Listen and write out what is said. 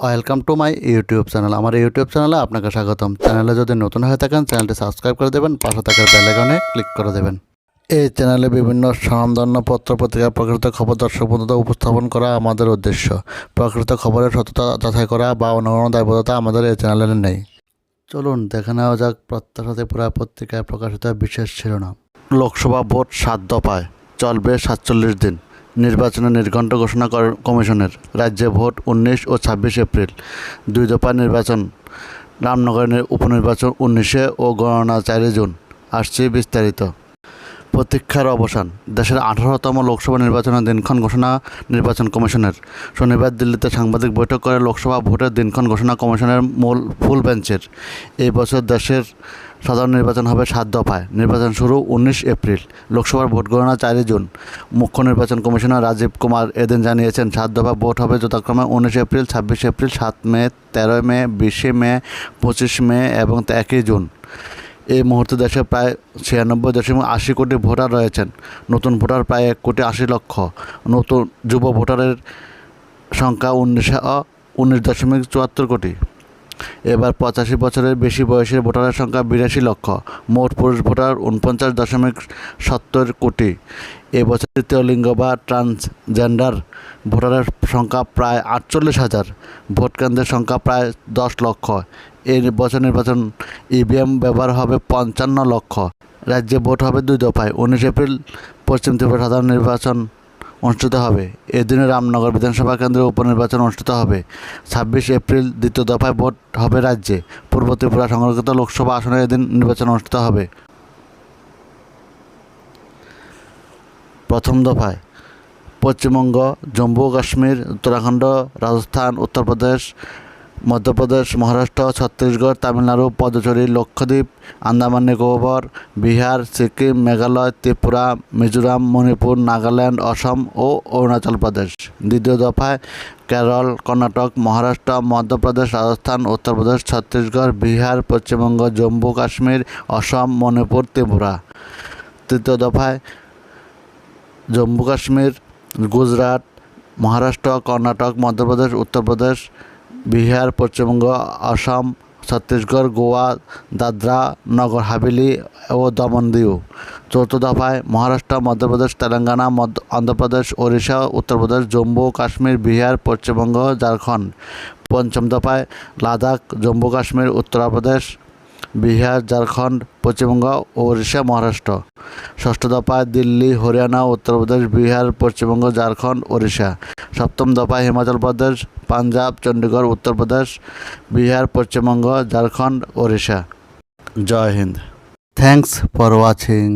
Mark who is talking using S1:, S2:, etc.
S1: Welcome to my YouTube channel. আমার YouTube চ্যানেলে আপনাকে স্বাগতম। চ্যানেলে যদি নতুন হয়ে থাকেন চ্যানেলটি সাবস্ক্রাইব করে দেবেন, পাশে থাকা বেল আইকনে ক্লিক করে দেবেন। এই চ্যানেলে বিভিন্ন স্বনামধন্য পত্র পত্রিকা প্রকৃত খবর দর্শক বন্ধুদের উপস্থাপন করা আমাদের উদ্দেশ্য। প্রকৃত খবরের সত্যতা যাচাই করা বা অন্য কোনো দায়বদ্ধতা আমাদের এই চ্যানেলে নেই। চলুন দেখে নেওয়া যাক প্রত্যাশা ত্রিপুরা পত্রিকায় প্রকাশিত বিশেষ শিরোনাম। লোকসভা ভোট 7 দফায়, চলবে 47 দিন। নির্বাচনের নির্ঘণ্ট ঘোষণা কমিশনের। রাজ্যে ভোট 19 ও 26 এপ্রিল। 2 দফায় নির্বাচন। রামনগরের উপনির্বাচন 19 ও গণনা 4 জুন। আসছে বিস্তারিত। প্রতীক্ষার অবসান। দেশের 18তম লোকসভা নির্বাচনের দিনক্ষণ ঘোষণা নির্বাচন কমিশনের। শনিবার দিল্লিতে সাংবাদিক বৈঠক করে লোকসভা ভোটের দিনক্ষণ ঘোষণা কমিশনের মূল ফুল বেঞ্চের। এই বছর দেশের সাধারণ নির্বাচন হবে 7 দফায়। নির্বাচন শুরু 19 এপ্রিল। লোকসভার ভোট গণনা 4 জুন। মুখ্য নির্বাচন কমিশনার রাজীব কুমার এদিন জানিয়েছেন 7 দফা ভোট হবে যথাক্রমে 19 এপ্রিল, 26 এপ্রিল, 7 মে, 13 মে, 20 মে, 25 মে এবং 1 জুন। এই মুহূর্তে দেশে প্রায় 96.80 কোটি ভোটার রয়েছেন। নতুন ভোটার প্রায় 1,80,00,000। নতুন যুব ভোটারের সংখ্যা 19.74 কোটি। এবার 85 বছরের বেশি বয়সের ভোটারের সংখ্যা 82 লক্ষ। মোট পুরুষ ভোটার 49.70 কোটি। এবছর তৃতীয় লিঙ্গ বা ট্রান্সজেন্ডার ভোটারের সংখ্যা প্রায় 48,000। ভোট কেন্দ্রের সংখ্যা প্রায় 10 লক্ষ। এই বছর নির্বাচন ইভিএম ব্যবহার হবে 55 লক্ষ। রাজ্যে ভোট হবে 2 দফায়। 19 এপ্রিল পশ্চিম ত্রিপুরা সাধারণ নির্বাচন অনুষ্ঠিত হবে। এদিনে রামনগর বিধানসভা কেন্দ্রের উপনির্বাচন অনুষ্ঠিত হবে। 26 এপ্রিল দ্বিতীয় দফায় ভোট হবে রাজ্যে। পূর্ব ত্রিপুরা সংরক্ষিত লোকসভা আসনে এদিন নির্বাচন অনুষ্ঠিত হবে। প্রথম দফায় পশ্চিমবঙ্গ, জম্মু ও কাশ্মীর, উত্তরাখণ্ড, রাজস্থান, উত্তরপ্রদেশ, মধ্যপ্রদেশ, মহারাষ্ট্র, ছত্তিশগড়, তামিলনাড়ু, পদুচেরি, লক্ষদ্বীপ, আন্দামান নিকোবর, বিহার, সিকিম, মেঘালয়, ত্রিপুরা, মিজোরাম, মণিপুর, নাগাল্যান্ড, অসম ও অরুণাচল প্রদেশ। দ্বিতীয় দফায় কেরল, কর্ণাটক, মহারাষ্ট্র, মধ্যপ্রদেশ, রাজস্থান, উত্তরপ্রদেশ, ছত্তিশগড়, বিহার, পশ্চিমবঙ্গ, জম্মু কাশ্মীর, অসম, মণিপুর, ত্রিপুরা। তৃতীয় দফায় জম্মু কাশ্মীর, গুজরাট, মহারাষ্ট্র, কর্ণাটক, মধ্যপ্রদেশ, উত্তরপ্রদেশ, বিহার, পশ্চিমবঙ্গ, অসম, ছত্তিশগড়, গোয়া, দাদরা, নগর হাভেলি ও দমন দিউ। চতুর্থ দফায় মহারাষ্ট্র, মধ্যপ্রদেশ, তেলেঙ্গানা, অন্ধ্রপ্রদেশ, ওড়িশা, উত্তরপ্রদেশ, জম্মু কাশ্মীর, বিহার, পশ্চিমবঙ্গ, ঝাড়খণ্ড। পঞ্চম দফায় লাদাখ, জম্মু কাশ্মীর, উত্তরপ্রদেশ, বিহার, ঝাড়খণ্ড, পশ্চিমবঙ্গ, ওড়িশা, মহারাষ্ট্র। ষষ্ঠ দফায় দিল্লি, হরিয়ানা, উত্তরপ্রদেশ, বিহার, পশ্চিমবঙ্গ, ঝাড়খণ্ড, ওড়িশা। সপ্তম দফায় Himachal Pradesh, Punjab, Chandigarh, Uttar Pradesh, Bihar, Paschimbanga, Jharkhand, Odisha. Jai Hind. Thanks for watching.